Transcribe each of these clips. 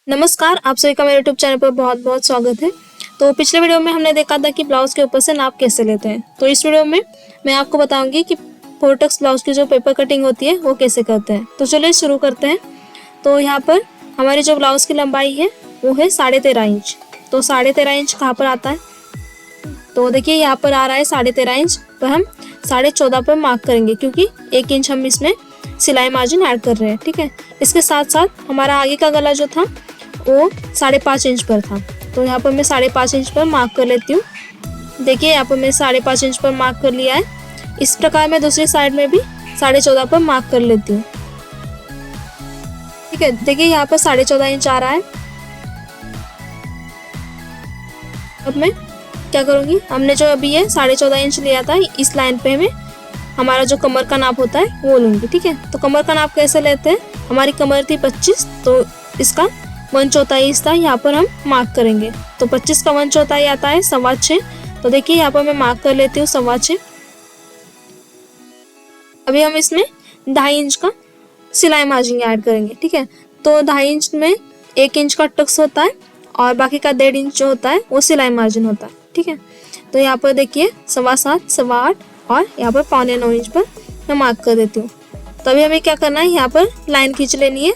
नमस्कार, आप सभी का मेरे यूट्यूब चैनल पर बहुत बहुत स्वागत है। तो पिछले वीडियो में हमने देखा था कि ब्लाउज के ऊपर से नाप कैसे लेते हैं। तो इस वीडियो में मैं आपको बताऊंगी कि फोरटक्स ब्लाउज की जो पेपर कटिंग होती है वो कैसे करते हैं। तो चलिए शुरू करते हैं। तो यहाँ पर हमारी जो ब्लाउज की लंबाई है वो है 13.5 इंच। तो 13.5 इंच कहाँ पर आता है? तो देखिए यहाँ पर आ रहा है 13.5 इंच, पर हम 14.5 पर मार्क करेंगे क्योंकि 1 इंच हम इसमें सिलाई मार्जिन ऐड कर रहे हैं। ठीक है, इसके साथ साथ हमारा आगे का गला जो था वो 5.5 इंच पर था। तो यहाँ पर मैं 5.5 इंच पर मार्क कर लेती हूँ। देखिए यहाँ पर मैं 5.5 इंच पर मार्क कर लिया है। इस प्रकार मैं दूसरी साइड में भी 14.5 पर मार्क कर लेती हूँ। ठीक है, देखिए यहाँ पर 14.5 इंच आ रहा है। अब मैं क्या करूँगी, हमने जो अभी ये 14.5 इंच लिया था, इस लाइन पे हमें हमारा जो कमर का नाप होता है वो लूँगी। ठीक है, तो कमर का नाप कैसे लेते हैं? हमारी कमर थी 25, तो इसका 1/4 हिस्सा यहाँ पर हम मार्क करेंगे। तो 25 का 1/4 आता है 6.25। तो देखिए यहाँ पर मैं मार्क कर लेती हूँ 6.25। अभी हम इसमें 2.5 इंच का सिलाई मार्जिन ऐड करेंगे। ठीक है, तो 2.5 इंच में 1 इंच का टक्स होता है और बाकी का 1.5 इंच जो होता है वो सिलाई मार्जिन होता है। ठीक है, तो यहाँ पर देखिए 7.25, 8.25 और यहाँ पर 9.25 इंच पर मैं मार्क कर देती हूँ। तो अभी हमें क्या करना है, यहाँ पर लाइन खींच लेनी है।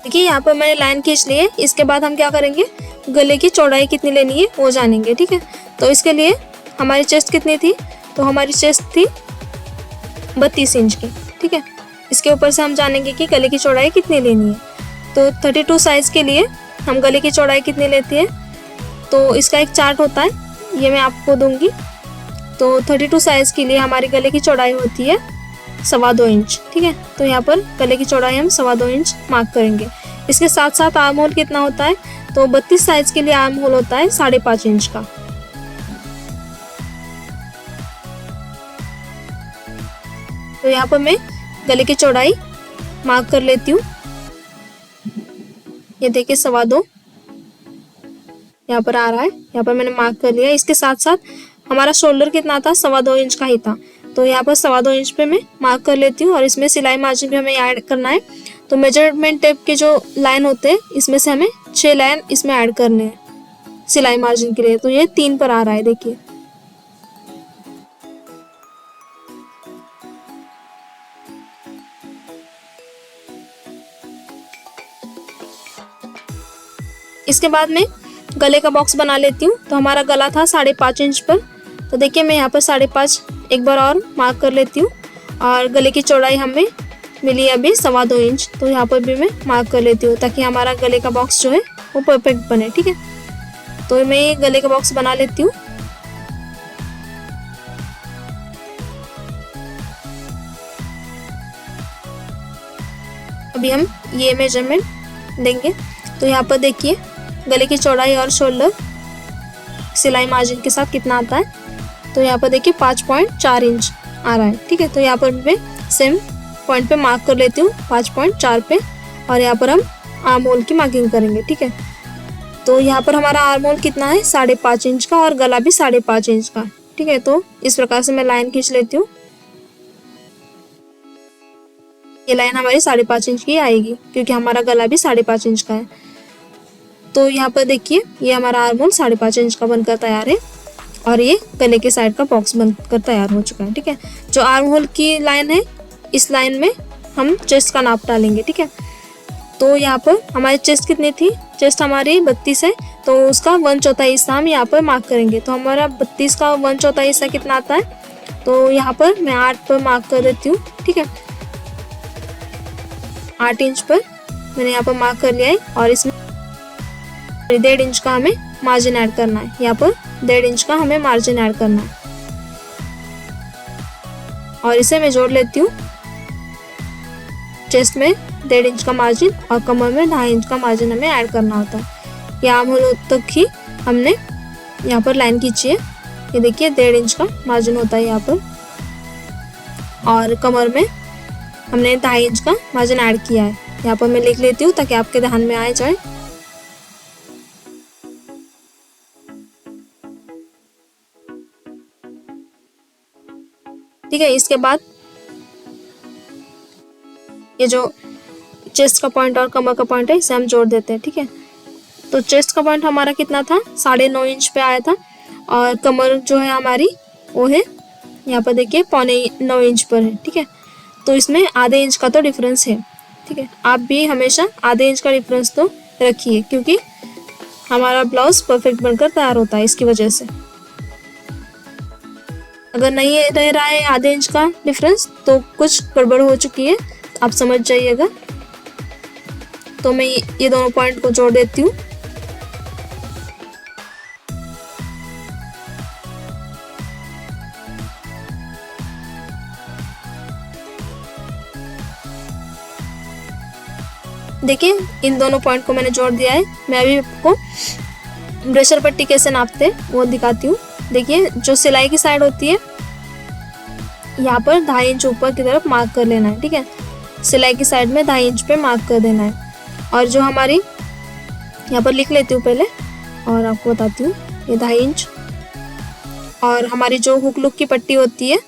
देखिए यहाँ पर मैंने लाइन खींच ली है। इसके बाद हम क्या करेंगे, गले की चौड़ाई कितनी लेनी है वो जानेंगे। ठीक है, तो इसके लिए हमारी चेस्ट कितनी थी? तो हमारी चेस्ट थी 32 इंच की। ठीक है, इसके ऊपर से हम जानेंगे कि गले की चौड़ाई कितनी लेनी है। तो 32 साइज के लिए हम गले की चौड़ाई कितनी लेती है, तो इसका एक चार्ट होता है, ये मैं आपको दूंगी। तो 32 साइज के लिए हमारी गले की चौड़ाई होती है 2.25 इंच। ठीक है, तो यहाँ पर गले की चौड़ाई हम 2.25 इंच मार्क करेंगे। इसके साथ साथ आर्म होल कितना होता है? तो 32 साइज के लिए आर्म होल होता है 5.5 इंच का। तो यहाँ पर मैं गले की चौड़ाई मार्क कर लेती हूँ। ये देखिए 2.25 यहाँ पर आ रहा है, यहाँ पर मैंने मार्क कर लिया। इसके साथ साथ हमारा शोल्डर कितना था? 2.25 इंच का ही था। तो यहाँ पर 2.25 इंच पे मैं मार्क कर लेती हूँ और इसमें सिलाई मार्जिन भी हमें ऐड करना है। तो मेजरमेंट टेप के जो लाइन होते हैं इसमें से हमें 6 लाइन इसमें ऐड करने हैं सिलाई मार्जिन के लिए। तो ये 3 पर आ रहा है, देखिए। इसके बाद में गले का बॉक्स बना लेती हूँ। तो हमारा गला था 5.5 इंच पर। तो देखिए मैं यहाँ पर 5.5 एक बार और मार्क कर लेती हूँ और गले की चौड़ाई हमें मिली अभी 2.25 इंच। तो यहाँ पर भी मैं मार्क कर लेती हूँ ताकि हमारा गले का बॉक्स जो है वो परफेक्ट बने। ठीक है, तो मैं ये गले का बॉक्स बना लेती हूँ। अभी हम ये मेजरमेंट लेंगे। तो यहाँ पर देखिए गले की चौड़ाई और शोल्डर सिलाई मार्जिन के साथ कितना आता है। तो यहाँ पर देखिए 5.4 इंच आ रहा है। ठीक है, तो यहाँ पर मैं सेम पॉइंट पे मार्क कर लेती हूँ 5.4 पे, और यहाँ पर हम आर्म होल की मार्किंग करेंगे। ठीक है, तो यहाँ पर हमारा आर्म होल कितना है? 5.5 इंच का और गला भी 5.5 इंच का। ठीक है, तो इस प्रकार से मैं लाइन खींच लेती हूँ। ये लाइन हमारी 5.5 इंच की आएगी क्योंकि हमारा गला भी 5.5 इंच का है। तो यहाँ पर देखिए ये हमारा आर्म होल 5.5 इंच का बनकर तैयार है और ये गले के साइड का बॉक्स बनकर तैयार हो चुका है। ठीक है, जो आर्म होल की लाइन है इस लाइन में हम चेस्ट का नाप डालेंगे। ठीक है, तो यहाँ पर हमारी चेस्ट कितनी थी? चेस्ट हमारी 32 है, तो उसका 1/4 हिस्सा हम यहाँ पर मार्क करेंगे। तो हमारा 32 का 1/4 हिस्सा कितना आता है? तो यहाँ पर मैं 8 पर मार्क कर देती हूँ। ठीक है, 8 इंच पर मैंने यहाँ पर मार्क कर लिया है और इसमें 1.5 इंच का हमें मार्जिन ऐड करना है। यहाँ पर 1.5 इंच का हमें मार्जिन ऐड करना है और इसे मैं जोड़ लेती हूँ। चेस्ट में 1.5 इंच का मार्जिन और कमर में 2.5 इंच का मार्जिन हमें ऐड करना होता है। ये आर्म होल तक ही हमने यहाँ पर लाइन खींची है। ये देखिए 1.5 इंच का मार्जिन होता है यहाँ पर, और कमर में हमने 2.5 इंच का मार्जिन ऐड किया है। यहाँ पर मैं लिख लेती हूँ ताकि आपके ध्यान में आ जाए। ठीक है, इसके बाद ये जो चेस्ट का पॉइंट और कमर का पॉइंट है इसे हम जोड़ देते हैं। ठीक है, तो चेस्ट का पॉइंट हमारा कितना था, 9.5 इंच पे आया था, और कमर जो है हमारी वो है यहाँ पर देखिए 9.25 इंच पर है। ठीक है, तो इसमें आधे इंच का तो डिफरेंस है। ठीक है, आप भी हमेशा आधे इंच का डिफरेंस तो रखिए, क्योंकि हमारा ब्लाउज परफेक्ट बनकर तैयार होता है इसकी वजह से। अगर नहीं रह रहा है आधे इंच का डिफरेंस तो कुछ गड़बड़ हो चुकी है, आप समझ जाइएगा। तो मैं ये दोनों पॉइंट को जोड़ देती हूँ। देखिए इन दोनों पॉइंट को मैंने जोड़ दिया है। मैं अभी आपको ब्रेशर पट्टी कैसे नापते हैं वो दिखाती हूँ। देखिए जो सिलाई की साइड होती है यहाँ पर 2.5 इंच ऊपर की तरफ मार्क कर लेना है। ठीक है, सिलाई की साइड में 2.5 इंच पे मार्क कर देना है। और जो हमारी यहाँ पर लिख लेती हूँ पहले और आपको बताती हूँ, ये 2.5 इंच। और हमारी जो हुक लुक की पट्टी होती है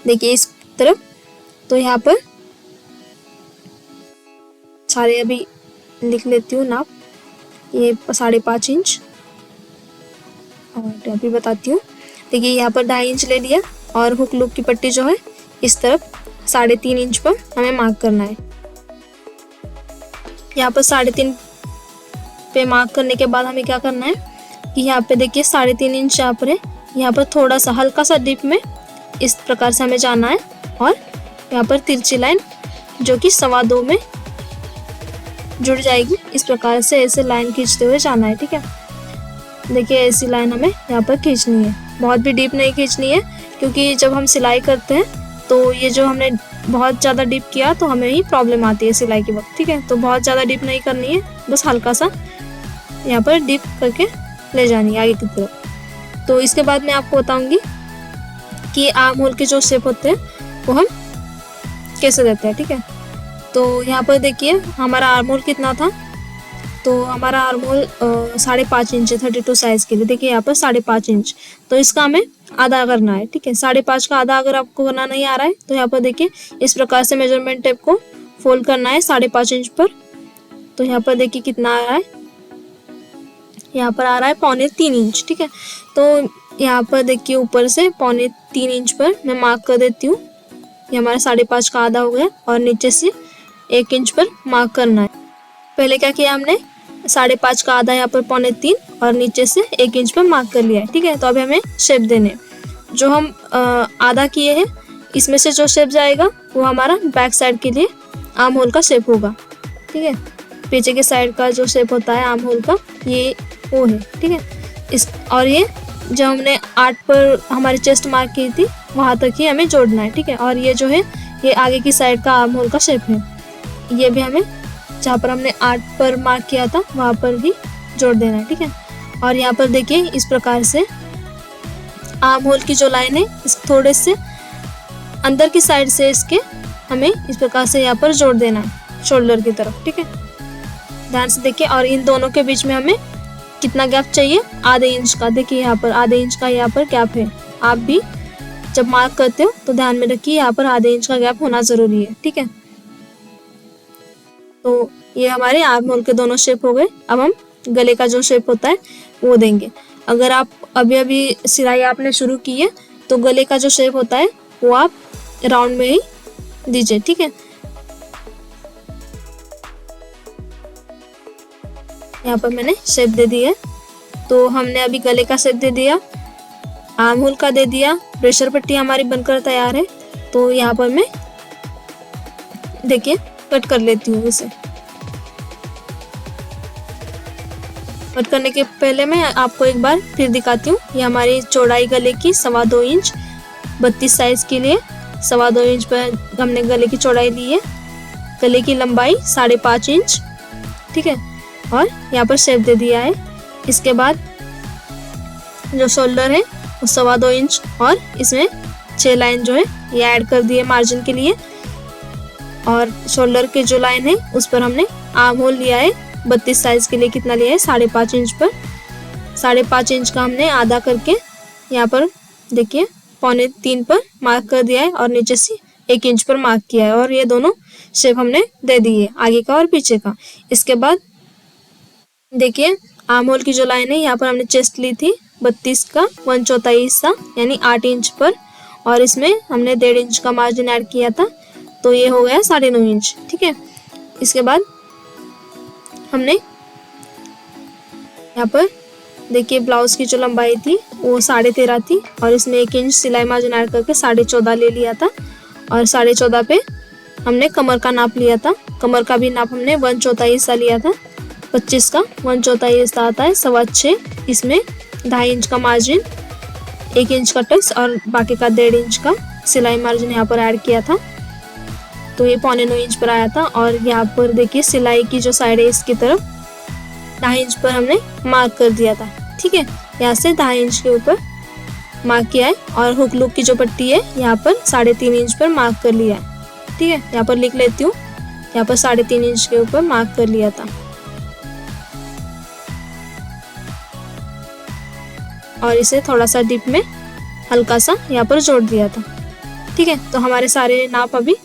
देखिए इस तरफ, तो यहाँ पर सारे अभी लिख लेती हूँ नाप, ये 5.5 इंच। और अभी बताती हूँ, देखिए यहाँ पर 2.5 इंच ले लिया, और हुक लुक की पट्टी जो है इस तरफ 3.5 इंच पर हमें मार्क करना है। यहाँ पर 3.5 पे मार्क करने के बाद हमें क्या करना है कि यहाँ पे देखिए 3.5 इंच यहाँ पर है, यहाँ पर थोड़ा सा हल्का सा डिप में इस प्रकार से हमें जाना है, और यहाँ पर तिरछी लाइन जो कि 2.25 में जुड़ जाएगी, इस प्रकार से ऐसे लाइन खींचते हुए जाना है। ठीक है, देखिए ऐसी लाइन हमें यहाँ पर खींचनी है, बहुत भी डीप नहीं खींचनी है, क्योंकि जब हम सिलाई करते हैं तो ये जो हमने बहुत ज़्यादा डीप किया तो हमें ही प्रॉब्लम आती है सिलाई के वक्त। ठीक है, तो बहुत ज़्यादा डीप नहीं करनी है, बस हल्का सा यहाँ पर डीप करके ले जानी है आगे की तरफ। तो इसके बाद मैं आपको बताऊंगी कि आर्म होल के जो शेप होते हैं वो हम कैसे देते हैं। ठीक है, तो यहाँ पर देखिए हमारा आर्म होल कितना था, तो हमारा आर्म होल 5.5 इंच है 32 साइज़ के लिए। देखिए यहाँ पर 5.5 इंच, तो इसका हमें आधा करना है। ठीक है, 5.5 का आधा अगर आपको करना नहीं आ रहा है तो यहाँ पर देखिए इस प्रकार से मेजरमेंट टेप को फोल्ड करना है 5.5 इंच पर। तो यहाँ पर देखिए कितना आ रहा है, यहाँ पर आ रहा है 3.25 इंच। ठीक है, तो यहाँ पर देखिए ऊपर से 3.25 इंच पर मैं मार्क कर देती हूँ। ये हमारा 5.5 का आधा हो गया, और नीचे से 1 इंच पर मार्क करना है। पहले क्या किया हमने, 5.5 का आधा यहाँ पर 3.25 और नीचे से 1 इंच पर मार्क कर लिया है। ठीक है, तो अभी हमें शेप देने, जो हम आधा किए हैं इसमें से जो शेप जाएगा वो हमारा बैक साइड के लिए आर्म होल का शेप होगा। ठीक है, पीछे के साइड का जो शेप होता है आर्म होल का ये वो है। ठीक है, इस और ये जो हमने 8 पर हमारी चेस्ट मार्क की थी वहाँ तक ही हमें जोड़ना है। ठीक है, और ये जो है ये आगे की साइड का आर्म होल का शेप है, ये भी हमें जहाँ पर हमने 8 पर मार्क किया था वहाँ पर भी जोड़ देना है। ठीक है, और यहाँ पर देखिए इस प्रकार से आर्म होल की जो लाइन है इस थोड़े से अंदर की साइड से इसके हमें इस प्रकार से यहाँ पर जोड़ देना है शोल्डर की तरफ। ठीक है, ध्यान से देखिए, और इन दोनों के बीच में हमें कितना गैप चाहिए, आधे इंच का। देखिए यहाँ पर आधे इंच का यहाँ पर गैप है। आप भी जब मार्क करते हो तो ध्यान में रखिए यहाँ पर आधे इंच का गैप होना ज़रूरी है। ठीक है, तो ये हमारे आर्म होल के दोनों शेप हो गए। अब हम गले का जो शेप होता है वो देंगे। अगर आप अभी अभी सिलाई आपने शुरू की है तो गले का जो शेप होता है वो आप राउंड में ही दीजिए। ठीक है, यहाँ पर मैंने शेप दे दी है। तो हमने अभी गले का शेप दे दिया, आर्म होल का दे दिया, प्रेशर पट्टी हमारी बनकर तैयार है। तो यहाँ पर मैं देखिए कट कर लेती हूँ इसे। कट करने के पहले मैं आपको एक बार फिर दिखाती हूँ। ये हमारी चौड़ाई गले की 2.25 इंच 32 साइज के लिए 2.25 इंच पर हमने गले की चौड़ाई ली है। गले की लंबाई 5.5 इंच। ठीक है, और यहाँ पर शेप दे दिया है। इसके बाद जो शोल्डर है वो 2.25 इंच, और इसमें 6 लाइन जो है ये ऐड कर दिए मार्जिन के लिए। और शोल्डर के जो लाइन है उस पर हमने आर्म होल लिया है 32 साइज के लिए। कितना लिया है, 5.5 इंच पर। 5.5 इंच का हमने आधा करके यहाँ पर देखिए 3.25 पर मार्क कर दिया है, और नीचे से 1 इंच पर मार्क किया है और ये दोनों शेप हमने दे दी है, आगे का और पीछे का। इसके बाद देखिए आर्म होल की जो लाइन है, यहाँ पर हमने चेस्ट ली थी 32 का 1/4 हिस्सा यानी 8 इंच पर, और इसमें हमने 1.5 इंच का मार्जिन ऐड किया था, तो ये हो गया 9.5 इंच। ठीक है, इसके बाद हमने यहाँ पर देखिए ब्लाउज की जो लंबाई थी वो 13.5 थी, और इसमें 1 इंच सिलाई मार्जिन ऐड करके 14.5 ले लिया था, और 14.5 पे हमने कमर का नाप लिया था। कमर का भी नाप हमने 1/4 हिस्सा लिया था, 25 का 1/4 हिस्सा आता है 6.25। इसमें 2.5 इंच का मार्जिन, 1 इंच का टक्स और बाकी का 1.5 इंच का सिलाई मार्जिन यहाँ पर ऐड किया था, तो ये 9.25 इंच पर आया था। और यहाँ पर देखिए सिलाई की जो साइड है इसकी तरफ 2.5 इंच पर हमने मार्क कर दिया था। ठीक है, यहाँ से 2.5 इंच के ऊपर मार्क किया है, और हुक लूप की जो पट्टी है यहाँ पर 3.5 इंच पर मार्क कर लिया है। ठीक है, यहाँ पर लिख लेती हूँ, यहाँ पर 3.5 इंच के ऊपर मार्क कर लिया था, और इसे थोड़ा सा डिप में हल्का सा यहाँ पर जोड़ दिया था। ठीक है, तो हमारे सारे नाप अभी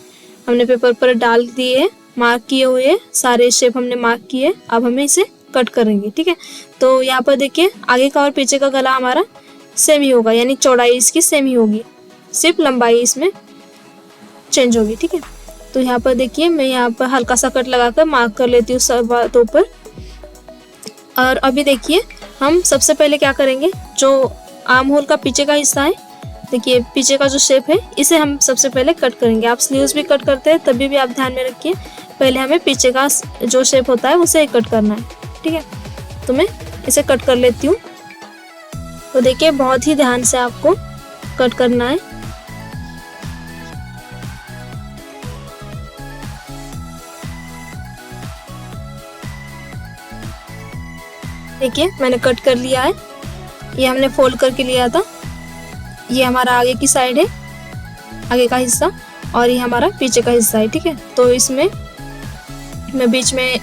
हमने पेपर पर डाल दिए हैं, मार्क किए हुए सारे शेप हमने मार्क किए। अब हमें इसे कट करेंगे। ठीक है, तो यहाँ पर देखिए आगे का और पीछे का गला हमारा सेम ही होगा, यानी चौड़ाई इसकी सेम ही होगी, सिर्फ लंबाई इसमें चेंज होगी। ठीक है, तो यहाँ पर देखिए मैं यहाँ पर हल्का सा कट लगाकर मार्क कर लेती हूँ सब बातों पर। और अभी देखिए हम सबसे पहले क्या करेंगे, जो आर्म होल का पीछे का हिस्सा है, देखिए पीछे का जो शेप है इसे हम सबसे पहले कट करेंगे। आप स्लीव्स भी कट करते हैं तभी भी आप ध्यान में रखिए, पहले हमें पीछे का जो शेप होता है उसे कट करना है। ठीक है, तो मैं इसे कट कर लेती हूँ। तो देखिए बहुत ही ध्यान से आपको कट करना है। देखिए मैंने कट कर लिया है, ये हमने फोल्ड करके लिया था। ये हमारा आगे की साइड है, आगे का हिस्सा, और ये हमारा पीछे का हिस्सा है। ठीक है, तो इसमें मैं बीच में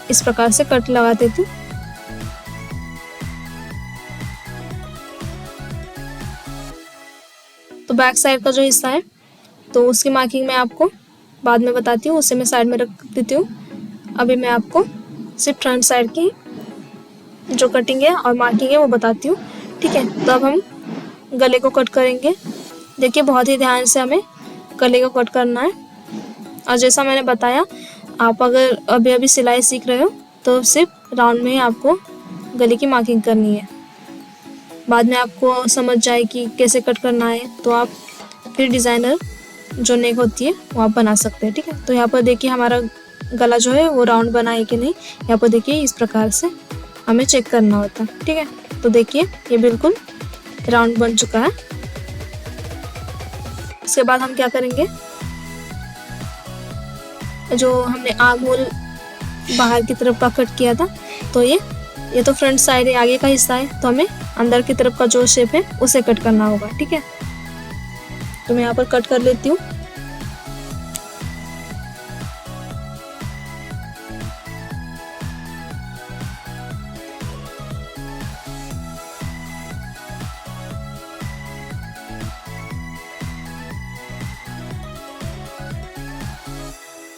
इस प्रकार से कट लगा देती हूँ। तो बैक साइड का जो हिस्सा है तो उसकी मार्किंग मैं आपको बाद में बताती हूँ, उसे मैं साइड में रख देती हूँ। अभी मैं आपको सिर्फ फ्रंट साइड की जो कटिंग है और मार्किंग है वो बताती हूँ। ठीक है, तो अब हम गले को कट करेंगे। देखिए बहुत ही ध्यान से हमें गले को कट करना है, और जैसा मैंने बताया आप अगर अभी अभी सिलाई सीख रहे हो तो सिर्फ राउंड में ही आपको गले की मार्किंग करनी है। बाद में आपको समझ जाए कि कैसे कट करना है तो आप फिर डिज़ाइनर जो नेक होती है वो आप बना सकते हैं। ठीक है, तो यहाँ पर देखिए हमारा गला जो है वो राउंड बना है कि नहीं, यहाँ पर देखिए इस प्रकार से हमें चेक करना होता है। ठीक है, तो देखिए ये बिल्कुल राउंड बन चुका है। इसके बाद हम क्या करेंगे, जो हमने आर्म होल बाहर की तरफ का कट किया था, तो ये तो फ्रंट साइड है, आगे का हिस्सा है, तो हमें अंदर की तरफ का जो शेप है उसे कट करना होगा। ठीक है, तो मैं यहाँ पर कट कर लेती हूँ।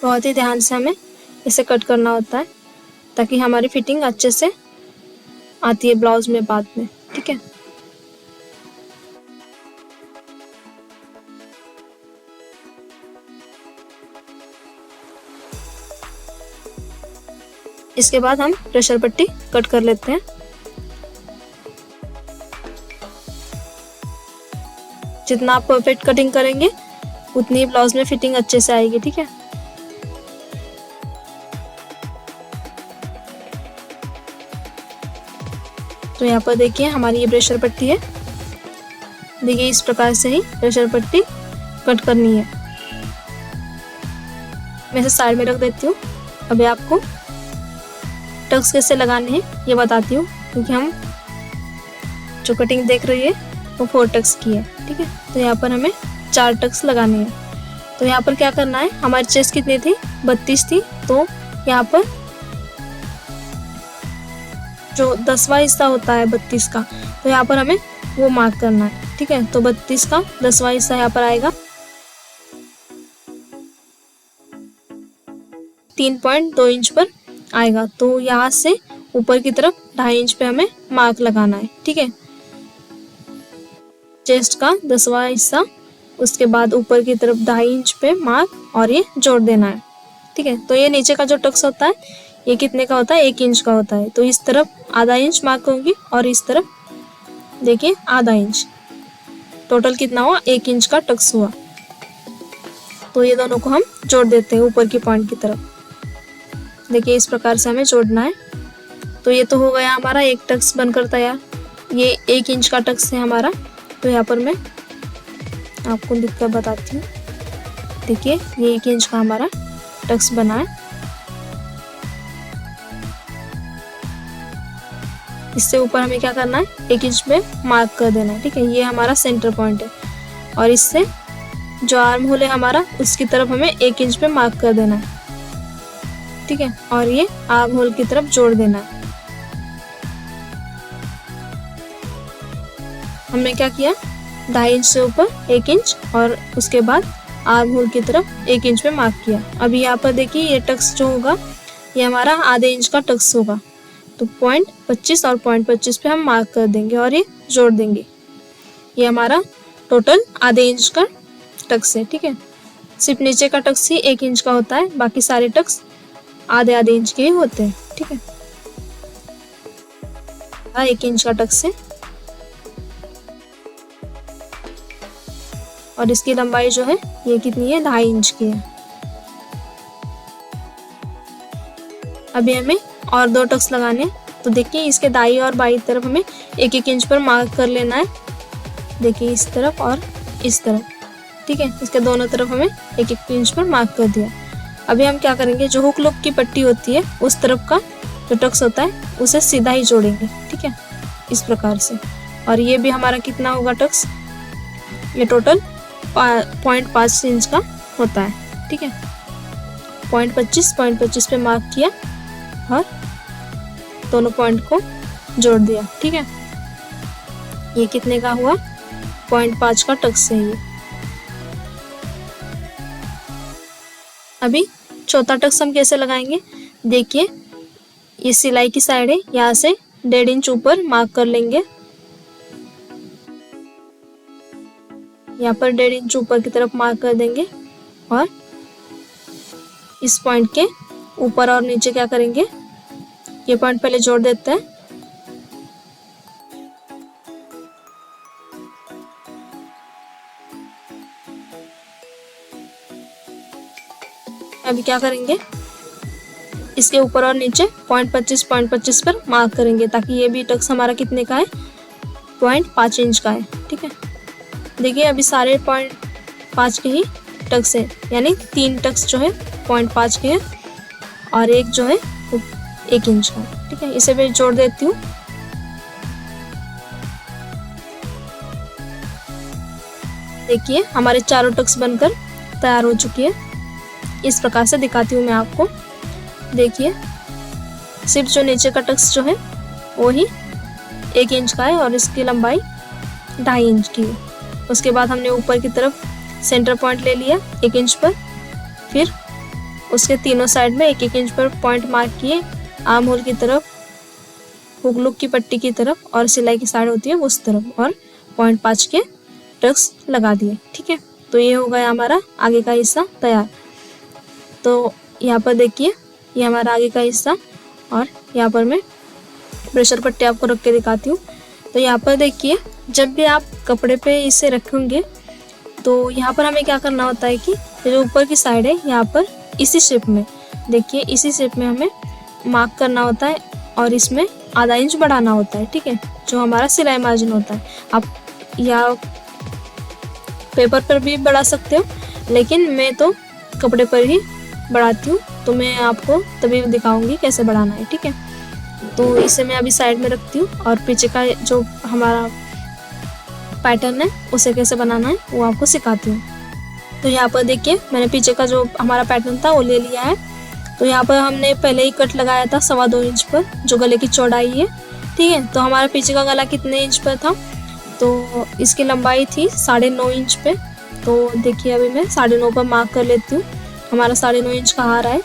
बहुत ही ध्यान से हमें इसे कट करना होता है ताकि हमारी फिटिंग अच्छे से आती है ब्लाउज में बाद में। ठीक है, इसके बाद हम प्रेशर पट्टी कट कर लेते हैं। जितना आप परफेक्ट कटिंग करेंगे उतनी ब्लाउज में फिटिंग अच्छे से आएगी। ठीक है, तो यहाँ पर देखिए हमारी ये प्रेशर पट्टी है। देखिए इस प्रकार से ही प्रेशर पट्टी कट करनी है। मैं इसे साइड में रख देती हूँ। अभी आपको टक्स कैसे लगाने हैं ये बताती हूँ, क्योंकि हम जो कटिंग देख रही है वो 4 टक्स की है। ठीक है, तो यहाँ पर हमें 4 टक्स लगाने हैं। तो यहाँ पर क्या करना है, हमारी चेस्ट कितनी थी, 32 थी, तो यहाँ पर जो 10वां हिस्सा होता है 32 का, तो यहाँ पर हमें वो मार्क करना है। ठीक है, तो 32 का 10वां हिस्सा यहाँ पर आएगा। 3.2 इंच पर आएगा। तो यहाँ से ऊपर की तरफ 2.5 इंच पे हमें मार्क लगाना है, ठीक है। चेस्ट का 10वां हिस्सा, उसके बाद ऊपर की तरफ 2.5 इंच पे मार्क और ये जोड़ देना है, ठीक है। तो ये नीचे का जो टक्स होता है ये कितने का होता है, 1 इंच का होता है। तो इस तरफ आधा इंच मार्क करूंगी और इस तरफ देखिए आधा इंच, टोटल कितना हुआ, 1 इंच का टक्स हुआ। तो ये दोनों को हम जोड़ देते हैं ऊपर की पॉइंट की तरफ। देखिए इस प्रकार से हमें जोड़ना है। तो ये तो हो गया हमारा एक टक्स बनकर तैयार। ये 1 इंच का टक्स है हमारा। तो यहाँ पर मैं आपको लिख कर बताती हूँ। देखिए ये 1 इंच का हमारा टक्स बना है। इससे ऊपर हमें क्या करना है, 1 इंच पे मार्क कर देना है, ठीक है। ये हमारा सेंटर पॉइंट है और इससे जो आर्म होल है हमारा उसकी तरफ हमें 1 इंच पे मार्क कर देना है, ठीक है। और ये आर्म होल की तरफ जोड़ देना है। हमने क्या किया, 2.5 इंच से ऊपर 1 इंच और उसके बाद आर्म होल की तरफ 1 इंच पे मार्क किया। अभी यहाँ पर देखिए ये टक्स जो होगा ये हमारा आधे इंच का टक्स होगा। तो 0.25 और 0.25 पे हम मार्क कर देंगे और ये जोड़ देंगे। ये हमारा टोटल आधे इंच का टक्स है, ठीक है। सिर्फ नीचे का टक्स ही 1 इंच का होता है, बाकी सारे टक्स आधे आधे इंच के ही होते हैं, ठीक है। 1 इंच का टक्स है और इसकी लंबाई जो है ये कितनी है, 2.5 इंच की है। अभी हमें और 2 टक्स लगाने हैं। तो देखिए इसके दाईं और बाईं तरफ हमें 1-1 इंच पर मार्क कर लेना है। देखिए इस तरफ और इस तरफ, ठीक है। इसके दोनों तरफ हमें 1-1 इंच पर मार्क कर दिया। अभी हम क्या करेंगे, जो हुक लुक की पट्टी होती है उस तरफ का जो टक्स होता है उसे सीधा ही जोड़ेंगे, ठीक है, इस प्रकार से। और ये भी हमारा कितना होगा टक्स, ये टोटल 0.5 इंच का होता है, ठीक है। 0.25 पे मार्क किया और दोनों पॉइंट को जोड़ दिया, ठीक है। ये कितने का हुआ, 0.5 का टक्स है ये। अभी चौथा टक्स हम कैसे लगाएंगे, देखिए ये सिलाई की साइड है, यहाँ से 1.5 इंच ऊपर मार्क कर लेंगे। यहाँ पर 1.5 इंच ऊपर की तरफ मार्क कर देंगे और इस पॉइंट के ऊपर और नीचे क्या करेंगे, ये पॉइंट पहले जोड़ देते हैं। अभी क्या करेंगे, इसके ऊपर और नीचे 0.25 पर मार्क करेंगे ताकि ये भी टक्स हमारा कितने का है, 0.5 इंच का है, ठीक है। देखिए अभी सारे 0.5 के ही टक्स है, यानी 3 टक्स जो है 0.5 के हैं और एक जो है 1 इंच का, ठीक है। इसे मैं जोड़ देती हूँ। देखिए हमारे चारों टक्स बनकर तैयार हो चुकी है। इस प्रकार से दिखाती हूँ मैं आपको। देखिए सिर्फ जो नीचे का टक्स जो है वो ही 1 इंच का है और इसकी लंबाई 2.5 इंच की है। उसके बाद हमने ऊपर की तरफ सेंटर पॉइंट ले लिया 1 इंच पर, फिर उसके तीनों साइड में 1-1 इंच पर पॉइंट मार्क किए, आर्म होल की तरफ, हुक लुक की पट्टी की तरफ और सिलाई की साइड होती है उस तरफ, और 0.5 के टक्स लगा दिए, ठीक है। तो ये हो गया हमारा आगे का हिस्सा तैयार। तो यहाँ पर देखिए ये हमारा आगे का हिस्सा, और यहाँ पर मैं प्रेशर पट्टी आपको रख के दिखाती हूँ। तो यहाँ पर देखिए जब भी आप कपड़े पे इसे रखेंगे तो यहाँ पर हमें क्या करना होता है कि जो ऊपर की साइड है यहाँ पर इसी शेप में, देखिए इसी शेप में हमें मार्क करना होता है और इसमें आधा इंच बढ़ाना होता है, ठीक है, जो हमारा सिलाई मार्जिन होता है। आप या पेपर पर भी बढ़ा सकते हो, लेकिन मैं तो कपड़े पर ही बढ़ाती हूँ, तो मैं आपको तभी दिखाऊंगी कैसे बढ़ाना है, ठीक है। तो इसे मैं अभी साइड में रखती हूँ और पीछे का जो हमारा पैटर्न है उसे कैसे बनाना है वो आपको सिखाती हूँ। तो यहाँ पर देखिए मैंने पीछे का जो हमारा पैटर्न था वो ले लिया है। तो यहाँ पर हमने पहले ही कट लगाया था 2.25 इंच पर, जो गले की चौड़ाई है, ठीक है। तो हमारा पीछे का गला कितने इंच पर था, तो इसकी लंबाई थी 9.5 इंच पे। तो देखिए अभी मैं 9.5 पर मार्क कर लेती हूँ। हमारा 9.5 इंच का हार है।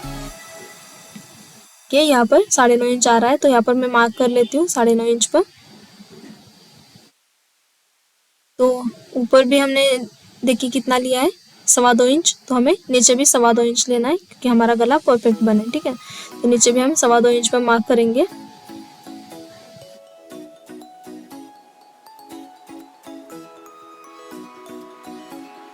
देखिए यहाँ पर 9.5 इंच आ रहा है, तो यहाँ पर मैं मार्क कर लेती हूँ 9.5 इंच पर। तो ऊपर भी हमने देखिए कितना लिया है 2.25 इंच, तो हमें नीचे भी 2.25 इंच लेना है क्योंकि हमारा गला परफेक्ट बने। ठीक है, तो नीचे भी हम 2.25 इंच पर मार्क करेंगे।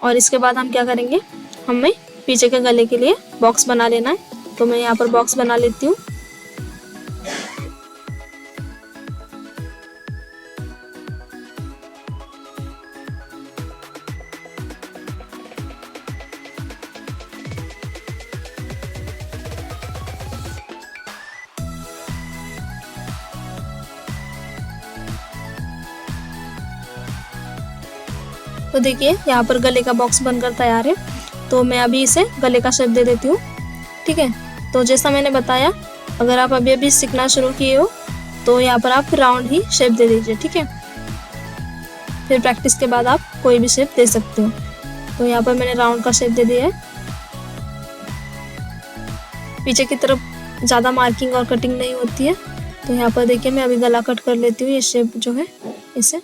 और इसके बाद हम क्या करेंगे, हमें पीछे के गले के लिए बॉक्स बना लेना है। तो मैं यहाँ पर बॉक्स बना लेती हूँ। तो देखिए यहाँ पर गले का बॉक्स बनकर तैयार है। तो मैं अभी इसे गले का शेप दे देती हूँ। ठीक है, तो जैसा मैंने बताया, अगर आप अभी अभी सीखना शुरू किए हो तो यहाँ पर आप राउंड ही शेप दे दीजिए। ठीक है, फिर प्रैक्टिस के बाद आप कोई भी शेप दे सकते हो। तो यहाँ पर मैंने राउंड का शेप दे दिया है। पीछे की तरफ ज़्यादा मार्किंग और कटिंग नहीं होती है। तो यहाँ पर देखिए मैं अभी गला कट कर लेती हूँ, ये शेप जो है इसे।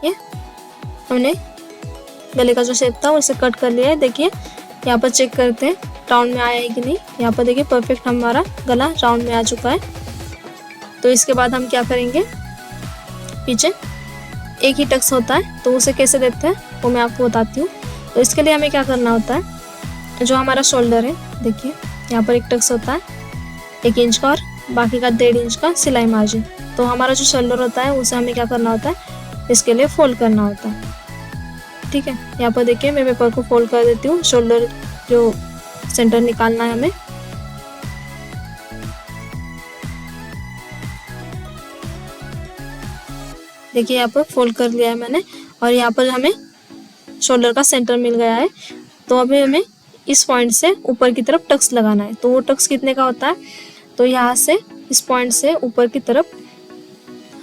ये हमने गले का जो शेप था उसे कट कर लिया है। देखिए यहाँ पर चेक करते हैं राउंड में आया है कि नहीं। यहाँ पर देखिए परफेक्ट हमारा गला राउंड में आ चुका है। तो इसके बाद हम क्या करेंगे, पीछे एक ही टक्स होता है तो उसे कैसे देते हैं वो मैं आपको बताती हूँ। तो इसके लिए हमें क्या करना होता है, जो हमारा शोल्डर है देखिए यहाँ पर एक टक्स होता है 1 इंच का और बाकी का 1.5 इंच का सिलाई मार्जिन। तो हमारा जो शोल्डर होता है उसे हमें क्या करना होता है, इसके लिए फोल्ड करना होता है। ठीक है, यहाँ पर देखिए मैं पेपर को फोल्ड कर देती हूँ। शोल्डर जो सेंटर निकालना है हमें। देखिए यहाँ पर फोल्ड कर लिया है मैंने और यहाँ पर हमें शोल्डर का सेंटर मिल गया है। तो अभी हमें इस पॉइंट से ऊपर की तरफ टक्स लगाना है। तो वो टक्स कितने का होता है, तो यहाँ से इस पॉइंट से ऊपर की तरफ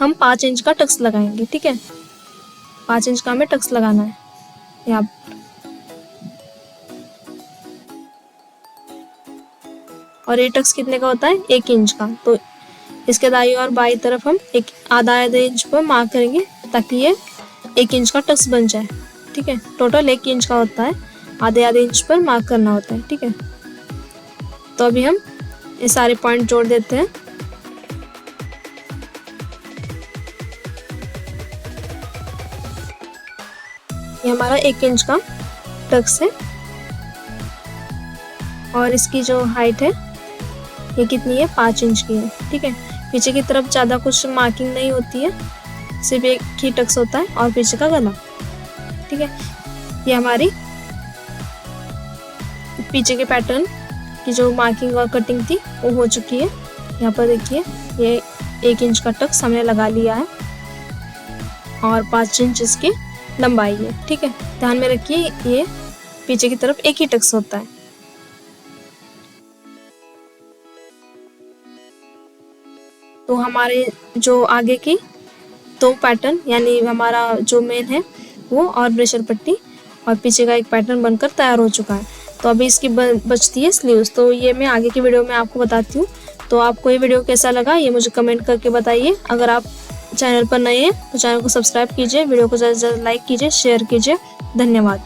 हम 5 इंच का टक्स लगाएंगे। ठीक है, 5 इंच का हमें टक्स लगाना है यहाँ पर। और ये टक्स कितने का होता है, 1 इंच का। तो इसके दाईं और बाईं तरफ हम एक आधा इंच पर मार्क करेंगे ताकि ये 1 इंच का टक्स बन जाए। ठीक है, टोटल 1 इंच का होता है, आधे इंच पर मार्क करना होता है। ठीक है, तो अभी हम ये सारे पॉइंट जोड़ देते हैं। ये हमारा 1 इंच का टक्स है और इसकी जो हाइट है ये कितनी है, 5 इंच की है। ठीक है, पीछे की तरफ ज़्यादा कुछ मार्किंग नहीं होती है, सिर्फ एक ही टक्स होता है और पीछे का गला। ठीक है, ये हमारी पीछे के पैटर्न की जो मार्किंग और कटिंग थी वो हो चुकी है। यहाँ पर देखिए ये 1 इंच का टक्स हमने लगा लिया है और 5 इंच इसकी लंबाई है। ठीक है, ध्यान में रखिए ये पीछे की तरफ एक ही टक्स होता है। तो हमारे जो आगे की 2 पैटर्न यानी हमारा जो मेन है वो और ब्रेशर पट्टी और पीछे का एक पैटर्न बनकर तैयार हो चुका है। तो अभी इसकी बचती है स्लीव्स, तो ये मैं आगे की वीडियो में आपको बताती हूँ। तो आपको ये वीडियो कैसा लगा ये मुझे कमेंट करके बताइए। अगर आप चैनल पर नए हैं तो चैनल को सब्सक्राइब कीजिए, वीडियो को ज़्यादा से ज़्यादा लाइक कीजिए, शेयर कीजिए। धन्यवाद।